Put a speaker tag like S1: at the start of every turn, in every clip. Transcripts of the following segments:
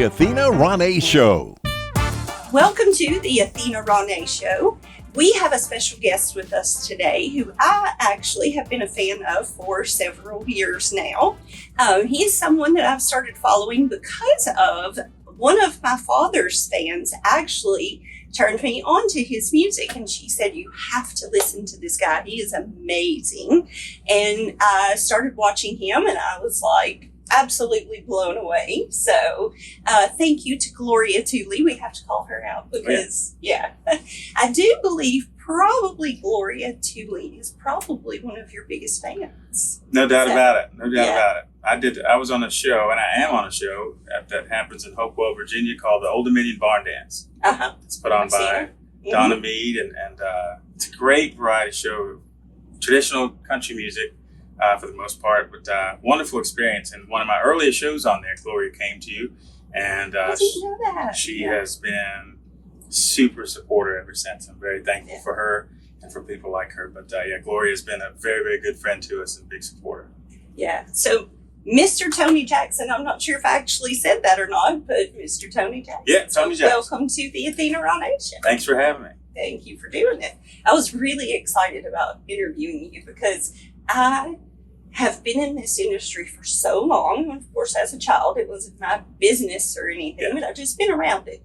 S1: Athena Ronay Show.
S2: Welcome to the Athena Ronay Show. We have a special guest with us today who I actually have been a fan of for several years now. He is someone that I've started following because of one of my father's fans actually turned me on to his music, and she said, you have to listen to this guy. He is amazing. And I started watching him and I was like, absolutely blown away. So thank you to Gloria Tooley. We have to call her out because, I do believe probably Gloria Tooley is probably one of your biggest fans.
S3: No doubt about it. No doubt about it. I was on a show, and I am on a show that happens in Hopewell, Virginia, called the Old Dominion Barn Dance. It's put on by Donna Mead, and it's a great variety show, traditional country music. For the most part, but wonderful experience. And one of my earliest shows on there, Gloria came to you, and
S2: I didn't know that.
S3: She has been super supportive ever since. I'm very thankful for her and for people like her. But Gloria has been a very, very good friend to us and a big supporter.
S2: Yeah. So Mr. Tony Jackson, I'm not sure if I actually said that or not, but Mr. Tony Jackson.
S3: Yeah, Tony Jackson.
S2: Welcome to the Athena Ronay Show.
S3: Thanks for having me.
S2: Thank you for doing it. I was really excited about interviewing you because I have been in this industry for so long. Of course, as a child, it wasn't my business or anything, but I've just been around it,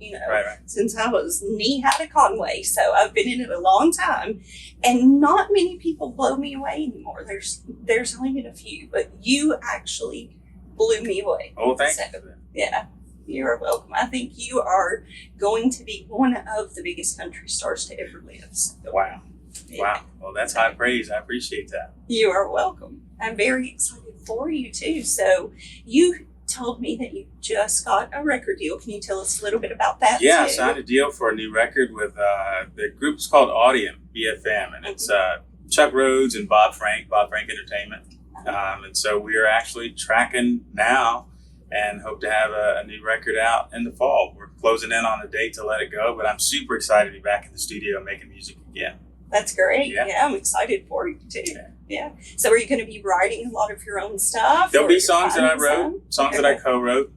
S2: since I was knee-high to Conway. So I've been in it a long time, and not many people blow me away anymore. There's only been a few, but you actually blew me away.
S3: Oh, thank you.
S2: Yeah, you are welcome. I think you are going to be one of the biggest country stars to ever live. So.
S3: Wow. Yeah. Wow. Well, that's high praise. I appreciate that.
S2: You are welcome. I'm very excited for you too. So you told me that you just got a record deal. Can you tell us a little bit about that?
S3: Yeah, I signed a deal for a new record with the group's called Audium, BFM, and it's Chuck Rhodes and Bob Frank Entertainment. And so we are actually tracking now and hope to have a new record out in the fall. We're closing in on a date to let it go, but I'm super excited to be back in the studio making music again.
S2: That's great. Yeah, I'm excited for you too. Yeah. So are you going to be writing a lot of your own stuff?
S3: There'll be songs that I wrote, songs that I co-wrote,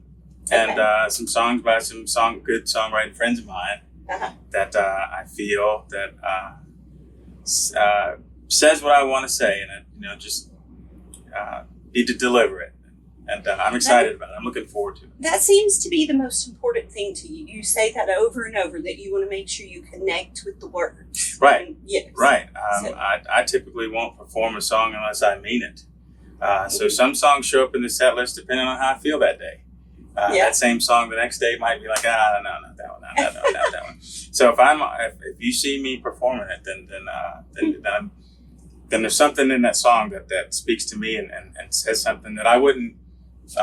S3: and some songs by some good songwriting friends of mine that I feel that says what I want to say, and I just need to deliver it. And I'm excited about it. I'm looking forward to it.
S2: That seems to be the most important thing to you. You say that over and over, that you want to make sure you connect with the words.
S3: Right.
S2: And, yes.
S3: Right. I typically won't perform a song unless I mean it. So some songs show up in the set list depending on how I feel that day. That same song the next day might be like, no, not that one, not that one. So if you see me performing it, then there's something in that song that speaks to me and says something that I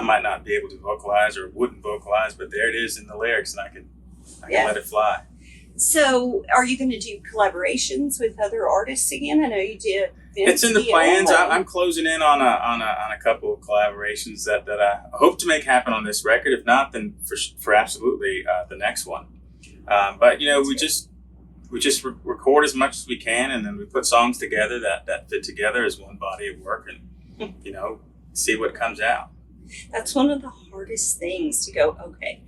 S3: might not be able to vocalize or wouldn't vocalize, but there it is in the lyrics, and I can let it fly.
S2: So, are you going to do collaborations with other artists again? I know you did.
S3: It's in the plans. I'm closing in on a couple of collaborations that I hope to make happen on this record. If not, then for absolutely the next one. But we just record as much as we can, and then we put songs together that fit together as one body of work, and see what comes out.
S2: That's one of the hardest things to go, okay,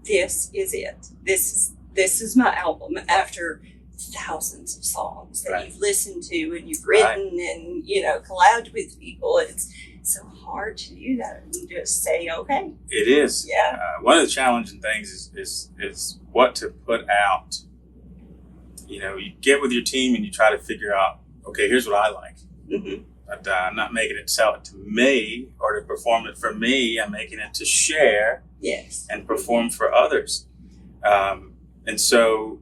S2: this is it. This is my album after thousands of songs that you've listened to and you've written and, collabed with people. It's so hard to do that and just say, okay.
S3: It is.
S2: Yeah.
S3: One of the challenging things is what to put out. You get with your team and you try to figure out, okay, here's what I like. Mm-hmm. But I'm not making it to sell it to me or to perform it for me. I'm making it to share and perform for others. And so,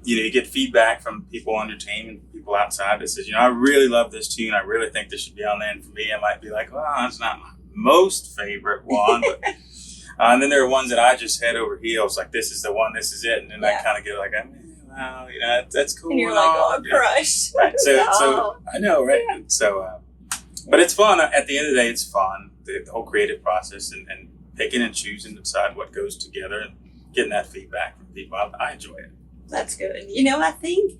S3: you get feedback from people on your team and people outside that says, I really love this tune. I really think this should be on there. And for me, I might be like, well, it's not my most favorite one. But, and then there are ones that I just head over heels, like this is the one, this is it. And then I kind of get like, wow, that's cool.
S2: And you're like, I'm crushed.
S3: Right. So I know, right? Yeah. So, but it's fun. At the end of the day, it's fun. The whole creative process and picking and choosing to decide what goes together and getting that feedback from people. I enjoy it.
S2: That's good. I think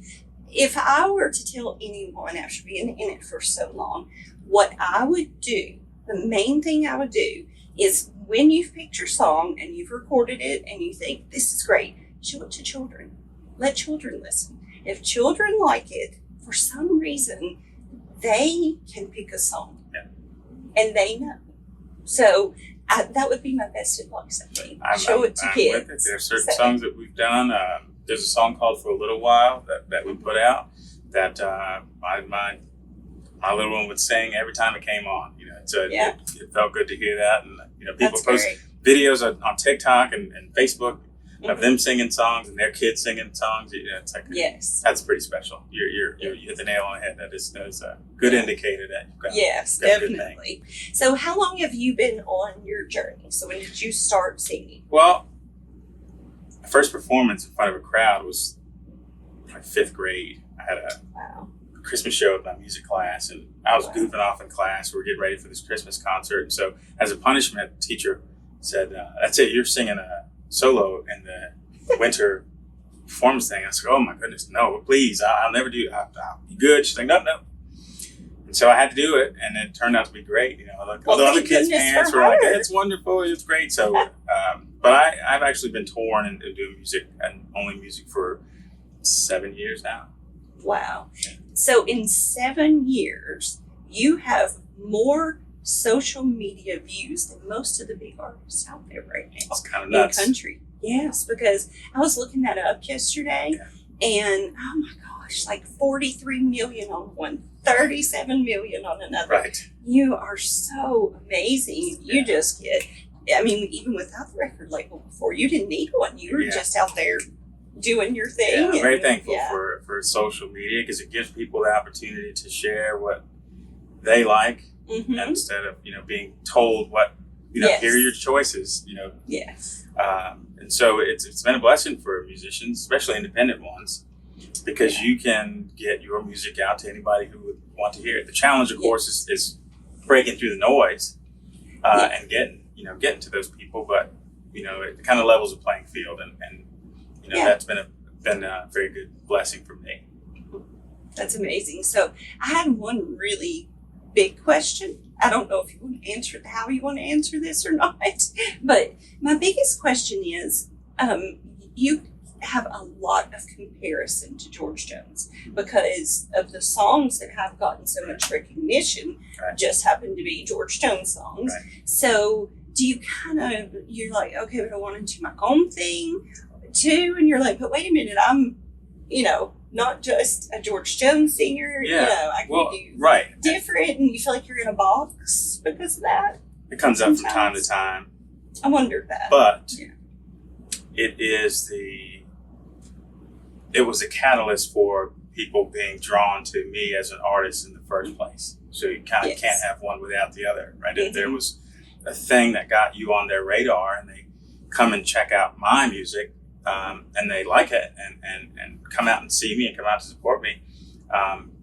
S2: if I were to tell anyone after being in it for so long, what I would do, the main thing I would do is when you've picked your song and you've recorded it and you think this is great, show it to children. Let children listen. If children like it, for some reason, they can pick a song.
S3: Yeah.
S2: And they know. So that would be my best advice, I think. Show it to kids.
S3: With it. There are certain songs that we've done. There's a song called For a Little While that we put out that my little one would sing every time it came on. It felt good to hear that. And, people post videos on TikTok and Facebook of them singing songs and their kids singing songs. It's like,
S2: yes,
S3: that's pretty special. You hit the nail on the head. That is a good indicator that you've got,
S2: yes,
S3: got
S2: definitely. So how long have you been on your journey? So when did you start singing?
S3: Well, my first performance in front of a crowd was my 5th grade. I had a Christmas show with my music class, and I was goofing off in class. We were getting ready for this Christmas concert. And so as a punishment, the teacher said, that's it, you're singing a solo in the winter performance thing. I said, oh my goodness, no, please, I'll never do it. I'll be good. She's like, no. And so I had to do it, and it turned out to be great. All the other kids' parents were like, it's wonderful, it's great. So, but I've actually been touring and doing music, and only music, for 7 years now.
S2: Wow. So in 7 years, you have more social media views than most of the big artists out there right now.
S3: It's kind of nuts.
S2: In the country. Yes, because I was looking that up yesterday, and oh my gosh, like 43 million on one, 37 million on another.
S3: Right.
S2: You are so amazing. You just get, even without the record label before, you didn't need one. You were just out there doing your thing.
S3: Yeah, I'm very thankful for social media, because it gives people the opportunity to share what they like, instead of being told what here are your choices.
S2: Yes.
S3: And so it's been a blessing for musicians, especially independent ones, because you can get your music out to anybody who would want to hear it. The challenge, of course, is breaking through the noise and getting to those people. But it kind of levels the playing field, and that's been a very good blessing for me.
S2: That's amazing. So I had one really big question. I don't know if you want to answer how you want to answer this or not, but my biggest question is, you have a lot of comparison to George Jones because of the songs that have gotten so much recognition. Just happen to be George Jones songs. So do you you're like, okay, but I want to do my own thing too, and you're like, but wait a minute, I'm not just a George Jones singer. I can do different, and you feel like you're in a box because of that.
S3: It comes up from time to time.
S2: I wondered that.
S3: But it was a catalyst for people being drawn to me as an artist in the first place. So you kind of can't have one without the other, right? If there was a thing that got you on their radar and they come and check out my music, and they like it and come out and see me and come out to support me,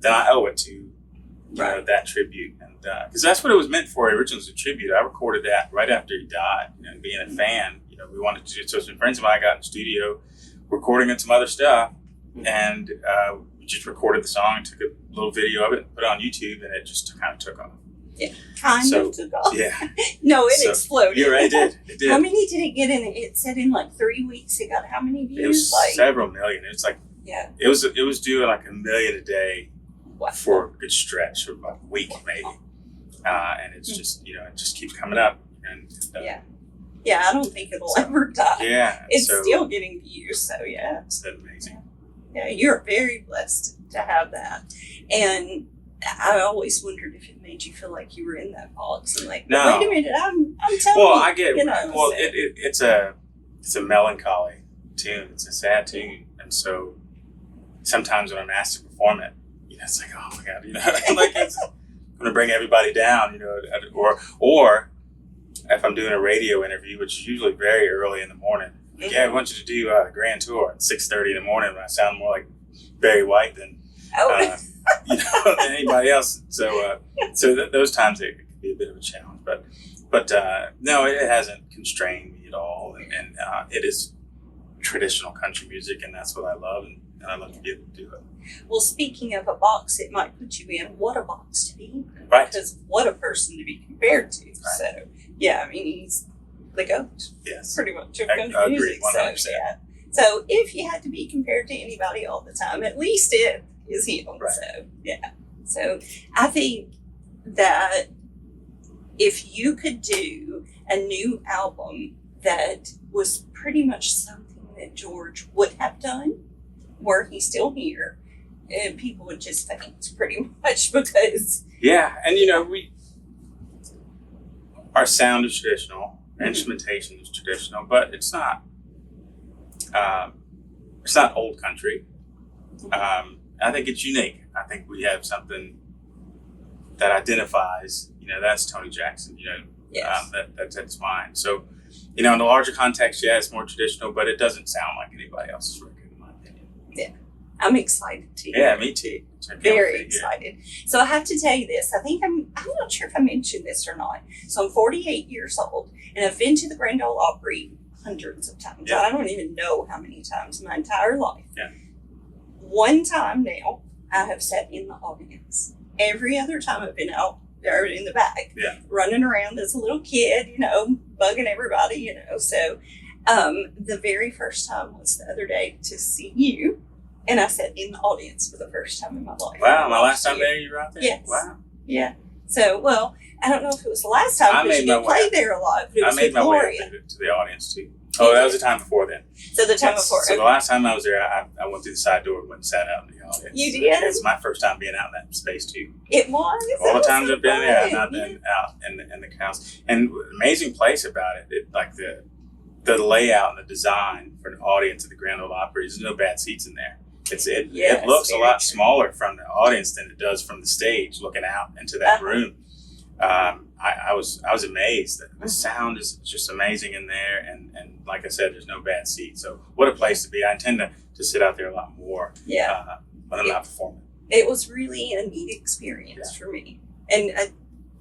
S3: then I owe it to that tribute. And because that's what it was meant for originally, was a tribute. I recorded that right after he died, and being a fan, we wanted to do it. So some friends of mine got in the studio recording and some other stuff, and we just recorded the song and took a little video of it and put it on YouTube, and it just kind of took off.
S2: Yeah, kind of took off.
S3: Yeah.
S2: No, it exploded.
S3: You're right, it did.
S2: How many did it get in? It said in like 3 weeks it got how many views?
S3: It was several million. It was like, it was doing like 1 million a day for a good stretch, for about a week maybe. And it's just, it just keeps coming up. And
S2: yeah, I don't think it'll ever die.
S3: Yeah.
S2: It's still getting views, so
S3: It's amazing.
S2: Yeah, you're very blessed to have that. And I always wondered if it made you feel like you were in that box and like,
S3: no.
S2: Wait a minute, I'm telling you.
S3: Well, I get, it's a melancholy tune. It's a sad tune. And so sometimes when I'm asked to perform it, it's like, oh my God, like it's going to bring everybody down, or if I'm doing a radio interview, which is usually very early in the morning, I want you to do a grand tour at 6:30 in the morning when I sound more like Barry White than than anybody else. So those times it can be a bit of a challenge, but no, it hasn't constrained me at all, and it is traditional country music, and that's what I love, and I love to be able to do it.
S2: Well, speaking of a box, it might put you in what a box to be in,
S3: right?
S2: Because what a person to be compared to. Right. So he's the GOAT,
S3: Yes.
S2: pretty much, of
S3: I
S2: country
S3: agree,
S2: music.
S3: 100%.
S2: So, yeah. So if you had to be compared to anybody all the time, at least it is him.
S3: Right.
S2: So, yeah. So I think that if you could do a new album that was pretty much something that George would have done, were he still here, people would just faint pretty much because...
S3: Yeah, and our sound is traditional, instrumentation is traditional, but it's not old country. I think it's unique. I think we have something that identifies, that's Tony Jackson,
S2: Yes.
S3: that's mine. So, in the larger context, yeah, it's more traditional, but it doesn't sound like anybody else's record, in my opinion.
S2: Yeah. I'm excited too.
S3: Yeah, me too.
S2: Very excited. So I have to tell you this. I think I'm not sure if I mentioned this or not. So I'm 48 years old, and I've been to the Grand Ole Opry hundreds of times.
S3: Yeah.
S2: I don't even know how many times in my entire life.
S3: Yeah.
S2: One time now, I have sat in the audience. Every other time I've been out there in the back, running around as a little kid, bugging everybody, So the very first time was the other day to see you. And I sat in the audience for the first time in my life.
S3: Wow, my last time there, you were out there?
S2: Yes.
S3: Wow.
S2: Yeah. So, well, I don't know if it was the last time because you did play there a lot, but it was
S3: I made
S2: with
S3: my way
S2: Gloria.
S3: to the audience, too. Oh, that was the time before then.
S2: So the time before.
S3: So the last time I was there, I went through the side door and went and sat out in the audience.
S2: You did?
S3: It's my first time being out in that space, too.
S2: It was?
S3: All the times
S2: so
S3: I've been there, I've
S2: fun.
S3: not been out in the house. And the amazing place about it, like the layout and the design for an audience at the Grand Ole Opry, there's no bad seats in there. It looks a lot smaller from the audience than it does from the stage, looking out into that room. I was amazed that the sound is just amazing in there, and like I said, there's no bad seats. So what a place to be. I intend to sit out there a lot more.
S2: Yeah.
S3: When I'm not performing.
S2: It was really a neat experience for me, and a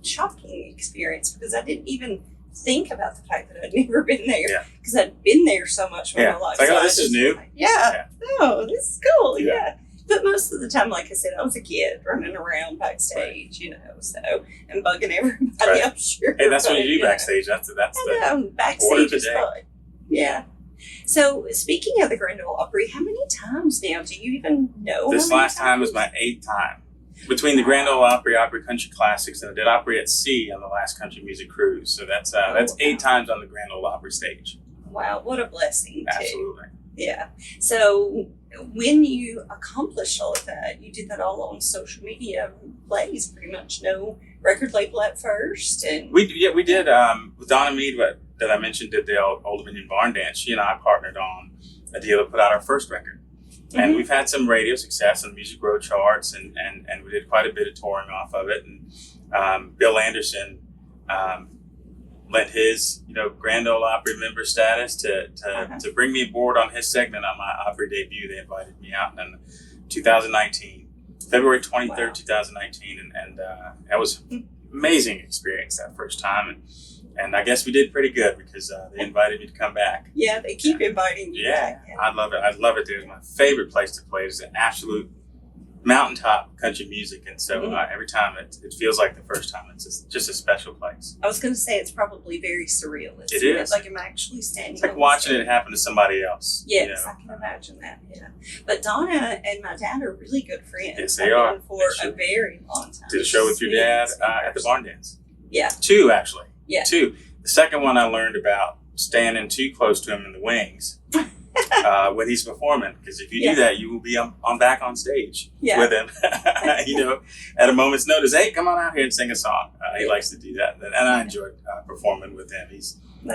S2: shocking experience because I didn't even think about the fact that I'd never been there because I'd been there so much in my life.
S3: It's like,
S2: so
S3: this is new.
S2: Oh, this is cool. Yeah. But most of the time, like I said, I was a kid running around backstage, and bugging everybody.
S3: Right.
S2: I'm sure.
S3: Hey, that's what you do backstage. That's the
S2: backstage is fun. Yeah. So speaking of the Grand Ole Opry, how many times now do you even know?
S3: This last time was my 8th time. Between the Grand Ole Opry, Opry Country Classics, and I did Opry at Sea on the last country music cruise. So that's 8 times on the Grand Ole Opry stage.
S2: Wow, what a blessing!
S3: Absolutely.
S2: Too. Yeah. So when you accomplished all of that, you did that all on social media plays, pretty much. No record label at first, and
S3: we did with Donna Mead, that I mentioned, did the Old Dominion Barn Dance. She and I partnered on a deal to put out our first record. And we've had some radio success on Music Row charts, and we did quite a bit of touring off of it. And Bill Anderson lent his Grand Ole Opry member status to bring me aboard on his segment on my Opry debut. They invited me out in 2019, February 23rd, 2019, and that was an amazing experience that first time. And I guess we did pretty good because they invited me to come back.
S2: Yeah, they keep inviting you back.
S3: Yeah, I love it. I love it. It was my favorite place to play. It's an absolute mountaintop country music. And so every time it feels like the first time. It's just a special place.
S2: I was going to say it's probably very surreal.
S3: It is.
S2: Like I'm actually standing.
S3: It's like watching it happen to somebody else.
S2: Yes, I can imagine that. Yeah. But Donna and my dad are really good friends.
S3: Yes, they are.
S2: For a very long time.
S3: Did a show with your dad at the Barn Dance.
S2: Yeah.
S3: 2, actually.
S2: Yeah.
S3: 2. The second one I learned about standing too close to him in the wings when he's performing, because if you do that, you will be back on stage with him. At a moment's notice. Hey, come on out here and sing a song. He likes to do that, and I enjoyed performing with him.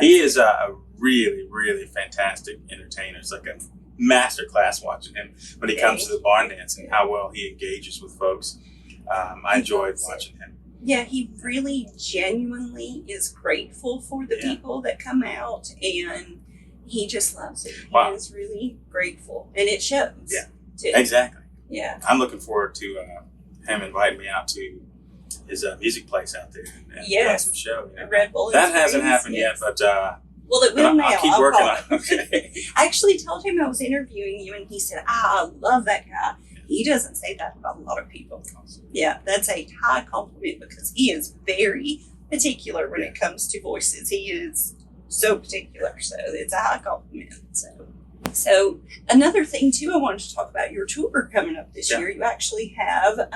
S3: He is a really, really fantastic entertainer. It's like a master class watching him when he comes to the Barn Dance and how well he engages with folks. I enjoyed watching him.
S2: Yeah, he really genuinely is grateful for the people that come out, and he just loves it. He is really grateful, and it shows.
S3: Yeah,
S2: too.
S3: Exactly.
S2: Yeah.
S3: I'm looking forward to him inviting me out to his music place out there and doing some show.
S2: Red Bull.
S3: That hasn't happened yet, but
S2: well, it will now.
S3: I'll keep working on it.
S2: Okay. I actually told him I was interviewing you, and he said, I love that guy. He doesn't say that about a lot of people. Yeah, that's a high compliment because he is very particular when it comes to voices. He is so particular. So it's a high compliment. So another thing too, I wanted to talk about your tour coming up this year. You actually have,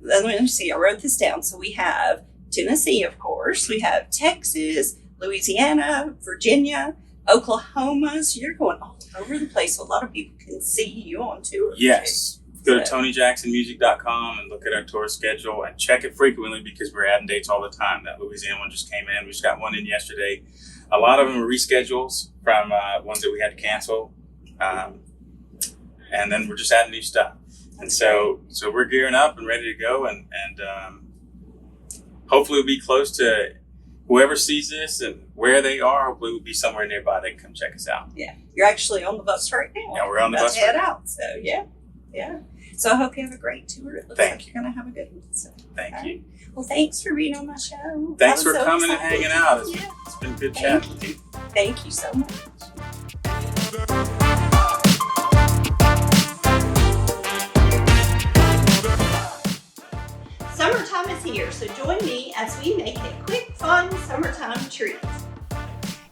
S2: let me see, I wrote this down. So we have Tennessee, of course. We have Texas, Louisiana, Virginia, Oklahoma. So you're going all over the place. So a lot of people can see you on tour.
S3: Yes. Go to TonyJacksonMusic.com and look at our tour schedule and check it frequently because we're adding dates all the time. That Louisiana one just came in. We just got one in yesterday. A lot of them are reschedules from ones that we had to cancel. And then we're just adding new stuff. And so we're gearing up and ready to go. And hopefully we'll be close to whoever sees this and where they are. Hopefully we'll be somewhere nearby. They can come check us out.
S2: Yeah. You're actually on the bus right now.
S3: Yeah, we're on the bus
S2: right now. Head out. So, yeah. So I hope you have a great tour. It looks like you're going to have a good one. So,
S3: Thank you.
S2: Well, thanks for being on my show.
S3: Thanks for coming and hanging out. It's been good chatting with you.
S2: Thank you so much. Summertime is here, so join me as we make a quick, fun summertime treat.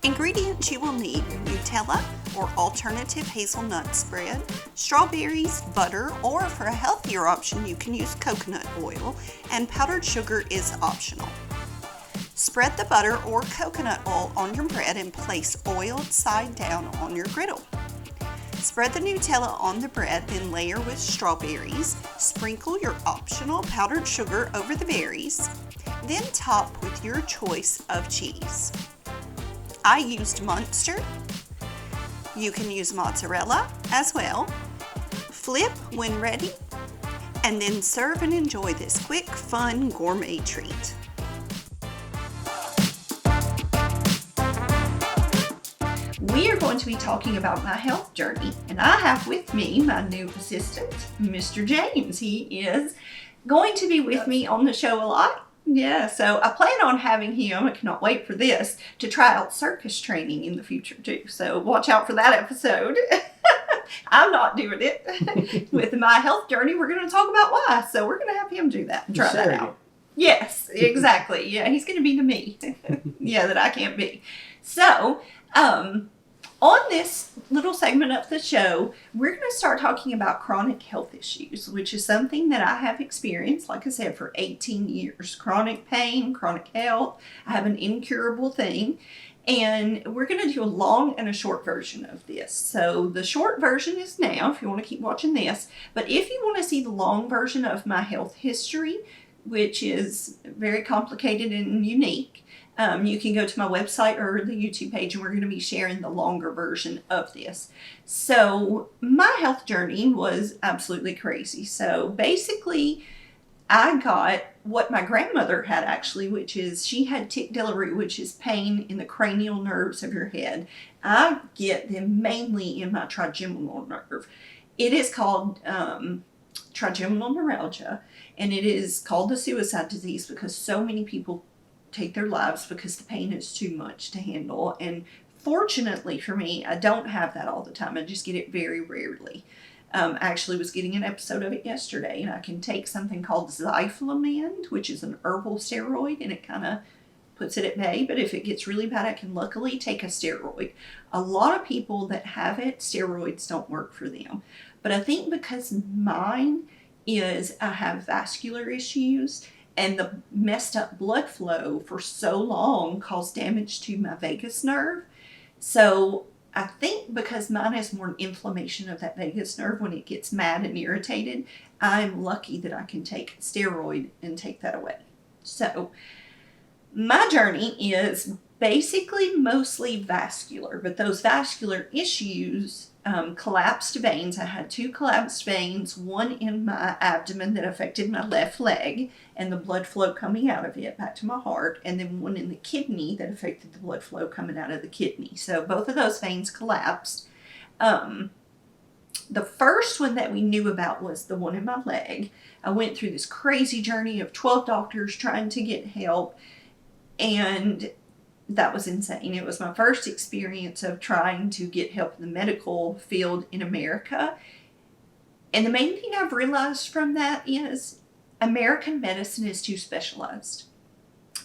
S4: Ingredients you will need: Nutella or alternative hazelnut spread, strawberries, butter, or for a healthier option you can use coconut oil, and powdered sugar is optional. Spread the butter or coconut oil on your bread and place oiled side down on your griddle. Spread the Nutella on the bread, then layer with strawberries. Sprinkle your optional powdered sugar over the berries. Then top with your choice of cheese. I used Munster. You can use mozzarella as well. Flip when ready, and then serve and enjoy this quick, fun gourmet treat.
S2: We are going to be talking about my health journey, and I have with me my new assistant, Mr. James. He is going to be with me on the show a lot. Yeah, so I plan on having him, I cannot wait for this, to try out circus training in the future too. So watch out for that episode. I'm not doing it. With my health journey, we're going to talk about why. So we're going to have him do that and try that out. Yes, exactly. Yeah, he's going to be the me. Yeah, that I can't be. So, on this little segment of the show, we're going to start talking about chronic health issues, which is something that I have experienced, like I said, for 18 years. Chronic pain, chronic health. I have an incurable thing. And we're going to do a long and a short version of this. So the short version is now, if you want to keep watching this. But if you want to see the long version of my health history, which is very complicated and unique, you can go to my website or the YouTube page, and we're going to be sharing the longer version of this. So my health journey was absolutely crazy. So basically, I got what my grandmother had actually, which is she had tic douloureux, which is pain in the cranial nerves of your head. I get them mainly in my trigeminal nerve. It is called trigeminal neuralgia, and it is called the suicide disease because so many people take their lives because the pain is too much to handle. And fortunately for me, I don't have that all the time. I just get it very rarely. I actually was getting an episode of it yesterday, and I can take something called Zyflamand, which is an herbal steroid, and it kind of puts it at bay. But if it gets really bad, I can luckily take a steroid. A lot of people that have it, steroids don't work for them. But I think because mine is I have vascular issues, and the messed up blood flow for so long caused damage to my vagus nerve. So I think because mine has more inflammation of that vagus nerve when it gets mad and irritated, I'm lucky that I can take a steroid and take that away. So my journey is basically mostly vascular, but those vascular issues, collapsed veins. I had 2 collapsed veins, one in my abdomen that affected my left leg and the blood flow coming out of it back to my heart, and then one in the kidney that affected the blood flow coming out of the kidney. So both of those veins collapsed. The first one that we knew about was the one in my leg. I went through this crazy journey of 12 doctors trying to get help, and that was insane. It was my first experience of trying to get help in the medical field in America. And the main thing I've realized from that is American medicine is too specialized.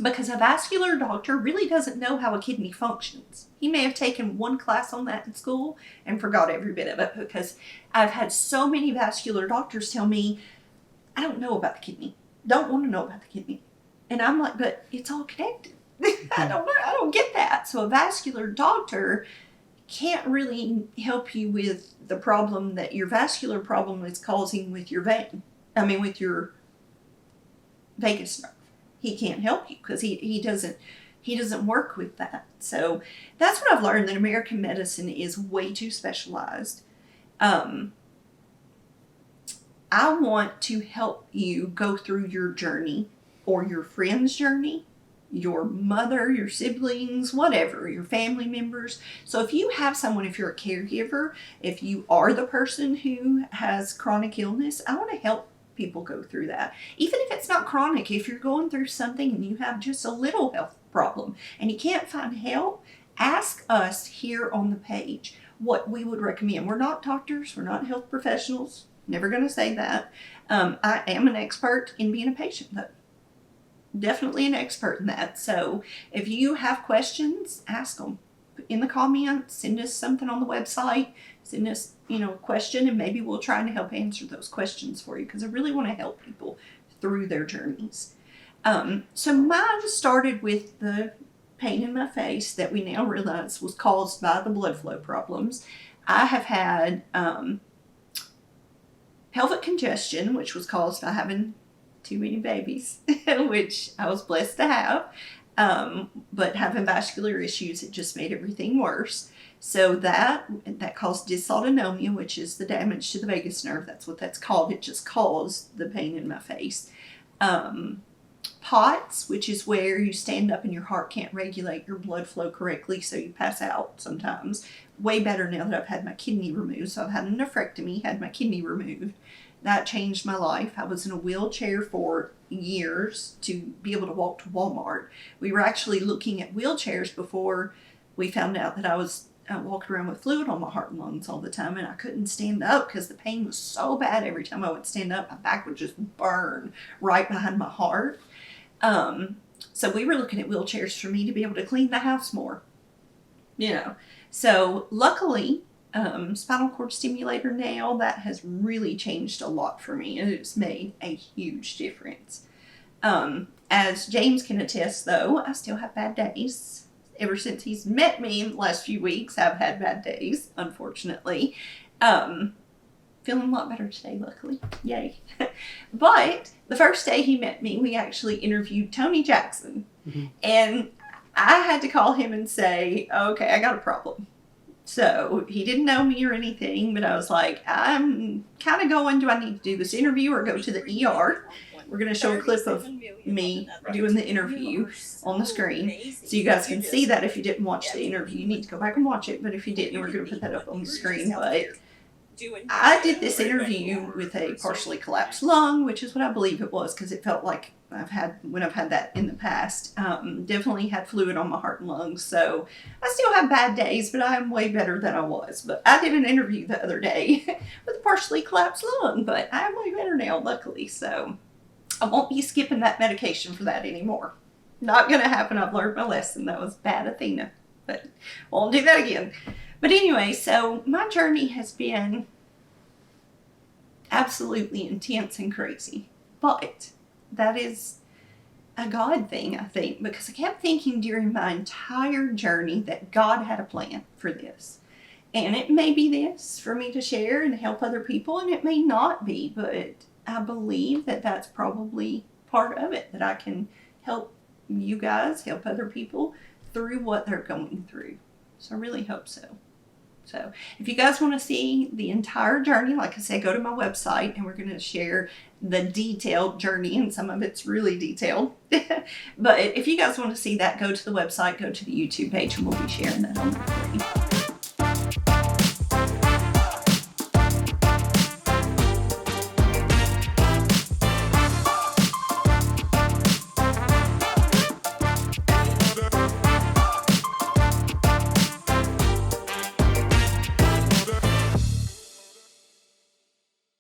S4: because a vascular doctor really doesn't know how a kidney functions. He may have taken one class on that in school and forgot every bit of it, because I've had so many vascular doctors tell me, I don't know about the kidney. Don't want to know about the kidney. And I'm like, but it's all connected. I don't get that. So a vascular doctor can't really help you with the problem that your vascular problem is causing with your with your vagus nerve. He can't help you because he doesn't work with that. So that's what I've learned, that American medicine is way too specialized. I want to help you go through your journey, or your friend's journey, your mother, your siblings, whatever, your family members. So if you have someone, if you're a caregiver, if you are the person who has chronic illness, I want to help people go through that. Even if it's not chronic, if you're going through something and you have just a little health problem and you can't find help, ask us here on the page what we would recommend. We're not doctors, we're not health professionals, never going to say that. I am an expert in being a patient though. Definitely an expert in that. So if you have questions, ask them in the comments, send us something on the website, send us, a question, and maybe we'll try and help answer those questions for you, because I really want to help people through their journeys. So mine started with the pain in my face that we now realize was caused by the blood flow problems. I have had pelvic congestion, which was caused by having too many babies, which I was blessed to have. But having vascular issues, it just made everything worse. So that caused dysautonomia, which is the damage to the vagus nerve. That's what that's called. It just caused the pain in my face. POTS, which is where you stand up and your heart can't regulate your blood flow correctly, so you pass out sometimes. Way better now that I've had my kidney removed. So I've had a nephrectomy, had my kidney removed. That changed my life. I was in a wheelchair for years to be able to walk to Walmart. We were actually looking at wheelchairs before we found out that I was walking around with fluid on my heart and lungs all the time, and I couldn't stand up because the pain was so bad. Every time I would stand up, my back would just burn right behind my heart. So we were looking at wheelchairs for me to be able to clean the house more. So luckily, spinal cord stimulator now, that has really changed a lot for me, and it's made a huge difference. As James can attest though, I still have bad days. Ever since he's met me in the last few weeks, I've had bad days, unfortunately. Feeling a lot better today, luckily. Yay. But the first day he met me, we actually interviewed Tony Jackson. Mm-hmm. And I had to call him and say, okay, I got a problem. So he didn't know me or anything, but I was like, I'm kind of going, do I need to do this interview or go to the ER? We're going to show a clip of me doing the interview on the screen, so you guys can see that. If you didn't watch the interview, you need to go back and watch it, but if you didn't, we're going to put that up on the screen. But I did this interview with a partially collapsed lung, which is what I believe it was, because it felt like I've had that in the past. Definitely had fluid on my heart and lungs, so I still have bad days, but I'm way better than I was. But I did an interview the other day with a partially collapsed lung, but I'm way better now, luckily, so I won't be skipping that medication for that anymore. Not going to happen. I've learned my lesson. That was bad, Athena, but won't do that again. But anyway, so my journey has been absolutely intense and crazy, but that is a God thing, I think, because I kept thinking during my entire journey that God had a plan for this. And it may be this for me to share and help other people, and it may not be, but I believe that that's probably part of it, that I can help you guys, help other people through what they're going through. So I really hope so. So if you guys want to see the entire journey, like I said, go to my website and we're going to share the detailed journey, and some of it's really detailed. But if you guys want to see that, go to the website, go to the YouTube page, and we'll be sharing that on there for you.